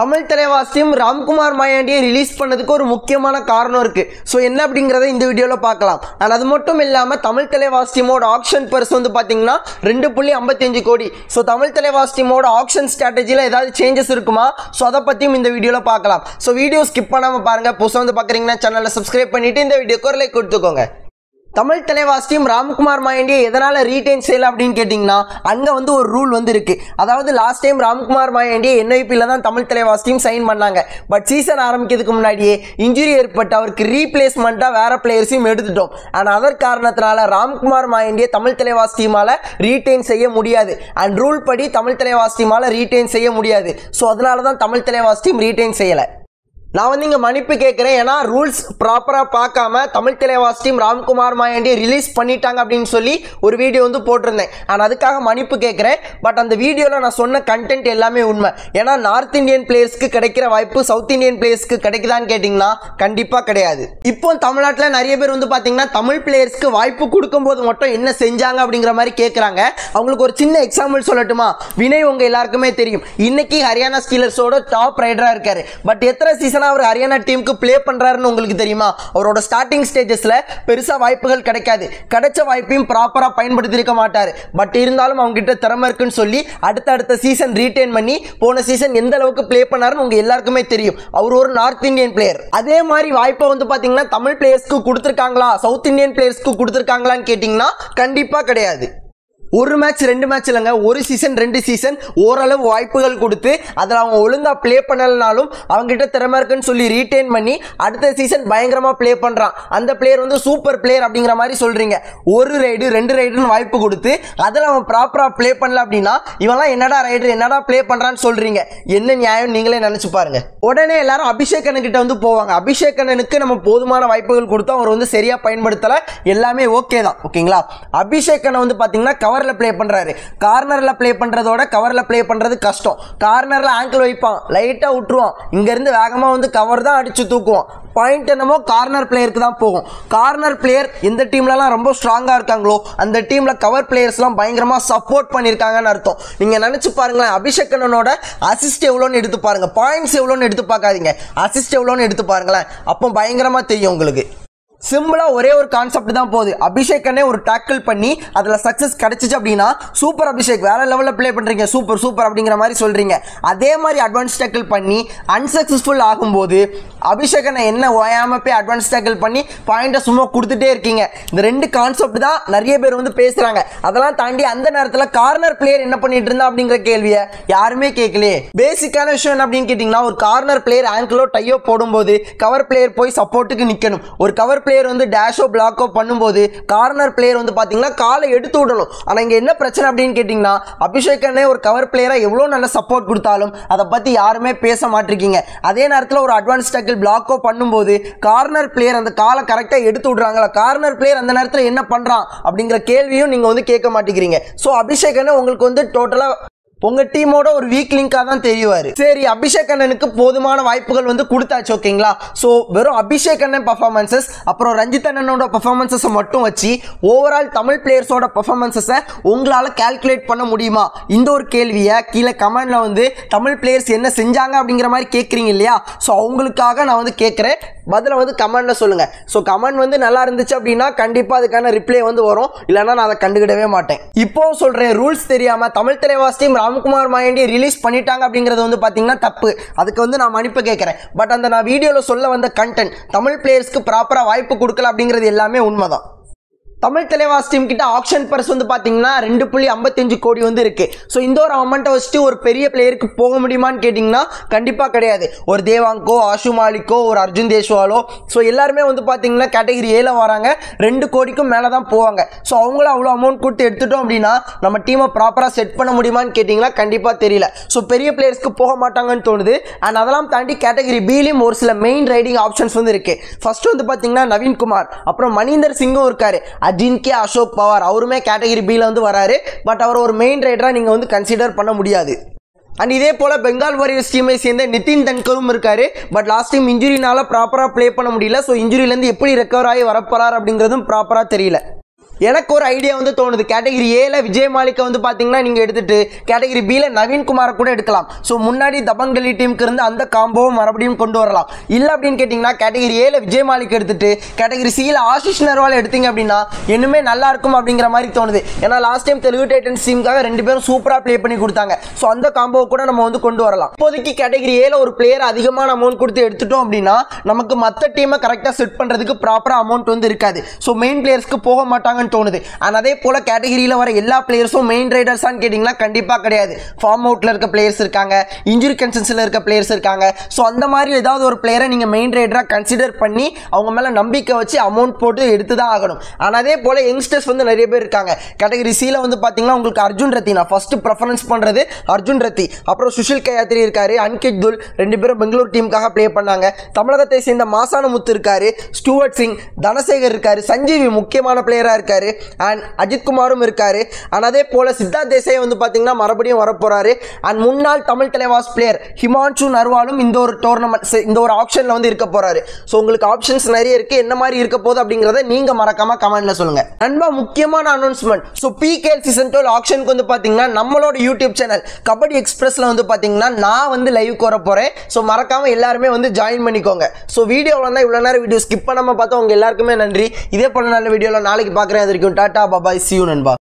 Tamil தலைவாசியும் Ramkumar மாயாண்டியை release பண்ணதுக்கு ஒரு முக்கியமான காரணம் இருக்கு. ஸோ என்ன அப்படிங்கிறத இந்த வீடியோவில் பார்க்கலாம். அண்ட் அது மட்டும் இல்லாமல் தமிழ் தலைவாசியமோட ஆக்ஷன் பர்ஸ் வந்து பார்த்தீங்கன்னா 2.55 கோடி. ஸோ தமிழ் தலைவாசியமோட ஆக்ஷன் ஸ்ட்ராட்டஜியில் ஏதாவது சேஞ்சஸ் இருக்குமா? ஸோ அதை பற்றியும் இந்த வீடியோவில் பார்க்கலாம். ஸோ வீடியோ ஸ்கிப் பண்ணாமல் பாருங்கள். புதுசாக வந்து பார்க்குறீங்கன்னா சேனலை சப்ஸ்கிரைப் பண்ணிவிட்டு இந்த வீடியோக்கு ஒரு லைக் கொடுத்துக்கோங்க. தமிழ் தலைவாசியும் ராம்குமார் மாயாண்டியை எதனால் ரீடைன் செய்யலை அப்படின்னு கேட்டிங்கன்னா, அங்கே வந்து ஒரு ரூல் வந்து இருக்குது. அதாவது லாஸ்ட் டைம் ராம்குமார் மாயாண்டியை NIPயில் தான் தமிழ் தலைவாசியும் சைன் பண்ணாங்க. பட் சீசன் ஆரம்பிக்கிறதுக்கு முன்னாடியே இன்ஜுரி ஏற்பட்டு அவருக்கு ரீப்ளேஸ்மெண்ட்டாக வேறு பிளேயர்ஸையும் எடுத்துட்டோம். ஆனால் அதன் காரணத்தினால ராம்குமார் மாயாண்டியை தமிழ் தலைவாசி டீமால் ரீடைன் செய்ய முடியாது. அண்ட் ரூல் படி தமிழ் தலைவாசி டீமால் ரீடைன் செய்ய முடியாது. ஸோ அதனால தான் தமிழ் தலைவாசி டீம் ரீடைன் செய்யலை. நான் வந்து இங்கே மன்னிப்பு கேட்குறேன். ஏன்னா ரூல்ஸ் ப்ராப்பராக பார்க்காம தமிழ் தலைவாசி டீம் ராம்குமார் மாயாண்டியை ரிலீஸ் பண்ணிட்டாங்க அப்படின்னு சொல்லி ஒரு வீடியோ வந்து போட்டிருந்தேன். ஆனால் அதுக்காக மன்னிப்பு கேட்குறேன். பட் அந்த வீடியோவில் நான் சொன்ன கண்டென்ட் எல்லாமே உண்மை. ஏன்னா நார்த் இந்தியன் பிளேயர்ஸ்க்கு கிடைக்கிற வாய்ப்பு சவுத் இந்தியன் பிளேயர்ஸ்க்கு கிடைக்குதான்னு கேட்டிங்கன்னா கண்டிப்பாக கிடையாது. இப்போ தமிழ்நாட்டில் நிறைய பேர் வந்து பார்த்தீங்கன்னா தமிழ் பிளேயர்ஸ்க்கு வாய்ப்பு கொடுக்கும்போது மட்டும் என்ன செஞ்சாங்க அப்படிங்கிற மாதிரி கேட்குறாங்க. அவங்களுக்கு ஒரு சின்ன எக்ஸாம்பிள் சொல்லட்டுமா? வினய் உங்கள் எல்லாருக்குமே தெரியும். இன்னைக்கு ஹரியானா ஸ்டீலர்ஸோட டாப் ரைடராக இருக்காரு. பட் எத்தனை சீசன் அவர் ஹரியானா டீமுக்கு ப்ளே பண்றாருன்னு உங்களுக்கு தெரியுமா? அவரோட ஸ்டார்டிங் ஸ்டேஜஸ்ல பெருசா வாய்ப்புகள் கிடைக்காது. கிடைச்ச வாய்ப்பையும் ப்ராப்பரா பயன்படுத்தி இருக்க மாட்டாரு. பட் இருந்தாலும் அவங்க கிட்ட திறமை இருக்குன்னு சொல்லி அடுத்த சீசன் ரீடைன் பண்ணி போன சீசன் எந்த அளவுக்கு ப்ளே பண்ணாருன்னு உங்க எல்லாருக்குமே தெரியும். அவர் ஒரு நார்த் இந்தியன் பிளேயர். அதே மாதிரி வாய்ப்பை வந்து பாத்தீங்கன்னா தமிழ் பிளேயர்ஸ்க்கு கொடுத்துருக்காங்களா, சவுத் இந்தியன் பிளேயர்ஸ்க்கு கொடுத்துருக்காங்களான்னு கேட்டீங்கன்னா கண்டிப்பா கிடையாது. ஒரு மேட்ச் 2 மேட்ச் இல்லைங்க, ஒரு சீசன் 2 சீசன் ஓரளவு வாய்ப்புகள் கொடுத்து அதில் அவங்க ஒழுங்காக ப்ளே பண்ணலனாலும் அவங்ககிட்ட திறமை இருக்குன்னு சொல்லி ரீடைன் பண்ணி அடுத்த சீசன் பயங்கரமாக ப்ளே பண்ணுறான். அந்த பிளேயர் வந்து சூப்பர் பிளேயர் அப்படிங்கிற மாதிரி சொல்கிறீங்க. ஒரு ரைடு 2 ரைடுன்னு வாய்ப்பு கொடுத்து அதில் அவன் ப்ராப்பராக ப்ளே பண்ணல அப்படின்னா இவெல்லாம் என்னடா ரைடர் என்னடா ப்ளே பண்ணுறான்னு சொல்கிறீங்க. என்ன நியாயம் நீங்களே நினச்சி பாருங்க. உடனே எல்லாரும் அபிஷேக் அண்ணன்கிட்ட வந்து போவாங்க. அபிஷேக் அண்ணனுக்கு நம்ம போதுமான வாய்ப்புகள் கொடுத்தோம், அவர் வந்து சரியாக பயன்படுத்தலை, எல்லாமே ஓகே தான். ஓகேங்களா? அபிஷேக் அண்ணன் வந்து பார்த்தீங்கன்னா கவரில் ப்ளே பண்றாரு. கார்னர்ல ப்ளே பண்றதோட கவர்ல ப்ளே பண்றது கஷ்டம். கார்னர்ல ஆங்கிள் வைப்பான், லைட்டா விட்டுருவான், இங்க இருந்து வேகமா வந்து கவர் தான் அடிச்சு தூக்குவான். பாயிண்ட் என்னமோ கார்னர் பிளேயருக்கு தான் போகும். கார்னர் பிளேயர் எந்த டீம்லலாம் ரொம்ப ஸ்ட்ராங்கா இருக்காங்களோ அந்த டீம்ல கவர் பிளேயர்ஸ்லாம் பயங்கரமா சப்போர்ட் பண்ணியிருக்காங்கன்னு அர்த்தம். நீங்க நினைச்சு பாருங்களேன், அபிஷேக் அண்ணனோட அசிஸ்ட் எவ்வளோன்னு எடுத்து பாருங்க, பாயிண்ட்ஸ் எவ்வளோன்னு எடுத்து பார்க்காதீங்க, அசிஸ்ட் எவ்வளோன்னு எடுத்து பாருங்களேன். அப்போ பயங்கரமா தெரியும் உங்களுக்கு. சிம்பிளா ஒரே ஒரு கான்செப்ட் தான் போகுது. அபிஷேக் அண்ணே ஒரு டாக்கிள் பண்ணி அதுல சக்சஸ் கிடைச்சிச்சு அப்படின்னா சூப்பர் அபிஷேக் வேற லெவலில் ப்ளே பண்றீங்க, சூப்பர் சூப்பர் அப்படிங்கிற மாதிரி சொல்றீங்க. அதே மாதிரி அட்வான்ஸ் டாக்கிள் பண்ணி அன்சக்சஸ்ஃபுல் ஆகும்போது அபிஷேக் அண்ணே என்ன ஓயாம போய் அட்வான்ஸ் டாக்கிள் பண்ணி பாயிண்டை சும்மா கொடுத்துட்டே இருக்கீங்க. இந்த 2 கான்செப்ட் தான் நிறைய பேர் வந்து பேசுறாங்க. அதெல்லாம் தாண்டி அந்த நேரத்தில் கார்னர் பிளேயர் என்ன பண்ணிட்டு இருந்தா அப்படிங்கிற கேள்வியை யாருமே கேட்கலையே. பேசிக்கான விஷயம் என்ன அப்படின்னு கேட்டீங்கன்னா, ஒரு கார்னர் பிளேயர் ஆங்கிளோ டையோ போடும்போது கவர் பிளேயர் போய் சப்போர்ட்டுக்கு நிற்கணும். ஒரு கவர் பிளேயர் வந்து டேஷோ பிளாக்கோ பண்ணும்போது கார்னர் பிளேயர் வந்து பாத்தீங்கன்னா காலை எடுத்து விடணும். ஆனா இங்க என்ன பிரச்சனை அப்படின்னு கேட்டீங்கன்னா, அபிஷேக் அண்ணே ஒரு கவர் பிளேயரா எவ்வளவு நல்ல சப்போர்ட் கொடுத்தாலும் அதை பத்தி யாருமே பேச மாட்டிருக்கீங்க. அதே நேரத்தில் ஒரு அட்வான்ஸ் டேக்கிள் பிளாக்கோ பண்ணும்போது கார்னர் பிளேயர் அந்த காலை கரெக்டா எடுத்து விடுறாங்களா, கார்னர் பிளேயர் அந்த நேரத்தில் என்ன பண்றான் அப்படிங்கிற கேள்வியும் நீங்க வந்து கேட்க மாட்டேங்கிறீங்க. ஸோ அபிஷேக் அண்ணே உங்களுக்கு வந்து டோட்டலா உங்க டீமோட ஒரு வீக் லிங்கா தான் தெரியுவாரு. சரி, அபிஷேக் அண்ணனுக்கு போதுமான வாய்ப்புகள் வந்து கொடுத்தாச்சு. ஓகேங்களா? ஸோ வெறும் அபிஷேக் அண்ணன் பர்ஃபார்மன்சஸ் அப்புறம் ரஞ்சித் அண்ணனோட பர்ஃபார்மன்சஸை மட்டும் வச்சு ஓவரால் தமிழ் பிளேயர்ஸோட பர்ஃபார்மன்சஸை உங்களால் கால்குலேட் பண்ண முடியுமா? இந்த ஒரு கேள்வியை கீழே கமெண்ட்ல வந்து தமிழ் பிளேயர்ஸ் என்ன செஞ்சாங்க அப்படிங்கிற மாதிரி கேட்குறீங்க இல்லையா? ஸோ அவங்களுக்காக நான் வந்து கேட்குறேன், பதில வந்து கமெண்ட்ல சொல்லுங்க. ஸோ கமெண்ட் வந்து நல்லா இருந்துச்சு அப்படின்னா கண்டிப்பாக அதுக்கான ரிப்ளை வந்து வரும், இல்லைன்னா நான் அதை கண்டுக்கிடவே மாட்டேன். இப்போ சொல்றேன், ரூல்ஸ் தெரியாம தமிழ் தலைவாசி டீம் ராம்குமார் மாயாண்டியை ரிலீஸ் பண்ணிட்டாங்க அப்படிங்கிறது வந்து பாத்தீங்கன்னா தப்பு. அதுக்கு வந்து நான் மன்னிப்பு கேட்கிறேன். பட் அந்த நான் வீடியோல சொல்ல வந்த கண்டென்ட் தமிழ் பிளேயர்ஸ்க்கு ப்ராப்பரா வாய்ப்பு கொடுக்கல அப்படிங்கிறது எல்லாமே உண்மைதான். தமிழ் தலைவாசி டீம் கிட்ட ஆக்ஷன் பர்ஸ் வந்து பார்த்தீங்கன்னா 2.55 கோடி வந்து இருக்கு. ஸோ இந்த ஒரு அமௌண்ட்டை வச்சுட்டு ஒரு பெரிய பிளேயருக்கு போக முடியுமான்னு கேட்டிங்கன்னா கண்டிப்பாக கிடையாது. ஒரு தேவாங்கோ, ஆஷு மாலிக்கோ, ஒரு அர்ஜுன் தேஷ்வாலோ, ஸோ எல்லாருமே வந்து பார்த்தீங்கன்னா கேட்டகரி ஏல வராங்க, 2 கோடிக்கும் மேலே தான் போவாங்க. ஸோ அவங்கள அவ்வளோ அமௌண்ட் கொடுத்து எடுத்துட்டோம் அப்படின்னா நம்ம டீமை ப்ராப்பராக செட் பண்ண முடியுமான்னு கேட்டிங்கன்னா கண்டிப்பாக தெரியல. ஸோ பெரிய பிளேயர்ஸ்க்கு போக மாட்டாங்கன்னு தோணுது. அண்ட் அதெல்லாம் தாண்டி கேட்டகரி பிலையும் ஒரு சில மெயின் ரைடிங் ஆப்ஷன்ஸ் வந்து இருக்கு. ஃபர்ஸ்ட் வந்து பார்த்தீங்கன்னா நவீன்குமார், அப்புறம் மணிந்தர் சிங்கும் இருக்காரு, அஜின்கே அசோக் பவார் அவருமே கேட்டகரி பில வந்து வராரு. பட் அவர் ஒரு மெயின் ரைடரா நீங்க வந்து கன்சிடர் பண்ண முடியாது. அண்ட் இதே போல பெங்கால் வாரியர்ஸ் டீமை சேர்ந்த நிதின் தன்கரும் இருக்காரு. பட் லாஸ்ட் டைம் இன்ஜுரினால ப்ராப்பரா ப்ளே பண்ண முடியல. ஸோ இன்ஜுரியிலேருந்து எப்படி ரெக்கவர் ஆகி வரப்போறாரு அப்படிங்கிறதும் ப்ராப்பரா தெரியல. எனக்கு ஒரு ஐடியா வந்து தோணுது. கேட்டகரி ஏல விஜய் மாலிக்கை வந்து பார்த்தீங்கன்னா நீங்கள் எடுத்துட்டு கேட்டகரி பியில் நவீன்குமாரை கூட எடுக்கலாம். ஸோ முன்னாடி தபங் டெல்லி டீமுக்கு இருந்து அந்த காம்போவும் மறுபடியும் கொண்டு வரலாம். இல்லை அப்படின்னு கேட்டிங்கன்னா கேட்டகரி ஏல விஜய் மாலிக் எடுத்துட்டு கேட்டகரி சியில் ஆஷிஷ் நர்வால் எடுத்தீங்க அப்படின்னா இன்னுமே நல்லா இருக்கும் அப்படிங்கிற மாதிரி தோணுது. ஏன்னா லாஸ்ட் டைம் தெலுங்கு டைட்டன்ஸ் டீமுக்காக 2 பேரும் சூப்பராக ப்ளே பண்ணி கொடுத்தாங்க. ஸோ அந்த காம்போ கூட நம்ம வந்து கொண்டு வரலாம். இப்போதைக்கு கேட்டகரி ஏல ஒரு பிளேயர் அதிகமான அமௌண்ட் கொடுத்து எடுத்துட்டோம் அப்படின்னா நமக்கு மற்ற டீமை கரெக்டாக செட் பண்ணுறதுக்கு ப்ராப்பராக அமௌண்ட் வந்து இருக்காது. ஸோ மெயின் பிளேயர்ஸ்க்கு போக மாட்டாங்கன்னு தோணுது. அண்ட் அதே போல் கேட்டகரியில் வர எல்லா பிளேயர்ஸும் மெயின் ரைடர்ஸான்னு கேட்டிங்கன்னா கண்டிப்பாக கிடையாது. ஃபார்ம் அவுட்டில் இருக்க பிளேயர்ஸ் இருக்காங்க, இன்ஜுரி கன்சன்ஸில் இருக்க பிளேயர்ஸ் இருக்காங்க. ஸோ அந்த மாதிரி ஏதாவது ஒரு பிளேயரை நீங்கள் மெயின் ரைடராக கன்சிடர் பண்ணி அவங்க மேலே நம்பிக்கை வச்சு அமௌண்ட் போட்டு எடுத்து தான் ஆகணும். ஆனால் அதே போல் யங்ஸ்டர்ஸ் வந்து நிறைய பேர் இருக்காங்க. கேட்டகரி சியில் வந்து பார்த்தீங்கன்னா உங்களுக்கு அர்ஜுன் ரத்தி, நான் ஃபர்ஸ்ட் ப்ரெஃபரன்ஸ் பண்ணுறது அர்ஜுன் ரத்தி. அப்புறம் சுஷில் கயாத்ரி இருக்காரு, அன்கித் துல் 2 பேரும் பெங்களூர் டீமுக்காக ப்ளே பண்ணாங்க. தமிழகத்தை சேர்ந்த மாசான முத்து இருக்காரு, ஸ்டூவர்ட் சிங், தனசேகர் இருக்காரு, சஞ்சீவி முக்கியமான பிளேயராக இருக்காரு, அண்ட் அஜித் குமாரும் இருக்காரு. அண்ட் அதே போல் சித்தார்த் தேசாய் வந்து பார்த்தீங்கன்னா மறுபடியும் வரப்போறாரு. அண்ட் முன்னாள் தமிழ் தலைவாஸ் பிளேயர் ஹிமான்ஷு நர்வாலும் இந்த ஒரு டோர்னமெண்ட் இந்த ஒரு ஆப்ஷனில் வந்து இருக்க போறாரு. ஸோ உங்களுக்கு ஆப்ஷன்ஸ் நிறைய இருக்கு. என்ன மாதிரி இருக்க போகுது அப்படிங்கிறத நீங்க மறக்காம கமெண்ட்ல சொல்லுங்க. அன்பா முக்கியமான அனௌன்ஸ்மெண்ட். ஸோ பிகேஎல் சீசன் 12 ஆப்ஷனுக்கு வந்து பார்த்தீங்கன்னா நம்மளோட யூடியூப் சேனல் கபடி எக்ஸ்பிரஸ்ல வந்து பார்த்தீங்கன்னா நான் வந்து லைவ்க்கு வர போறேன். ஸோ மறக்காம எல்லாருமே வந்து ஜாயின் பண்ணிக்கோங்க. ஸோ வீடியோவில் தான் இவ்வளோ நேரம் வீடியோ ஸ்கிப் பண்ணாமல் பார்த்தா உங்க எல்லாருக்குமே நன்றி. இதே போல நல்ல வீடியோவில் நாளைக்கு பார்க்குறேன். அது வரைக்கும் டாடா பாபாய், see you நண்பா.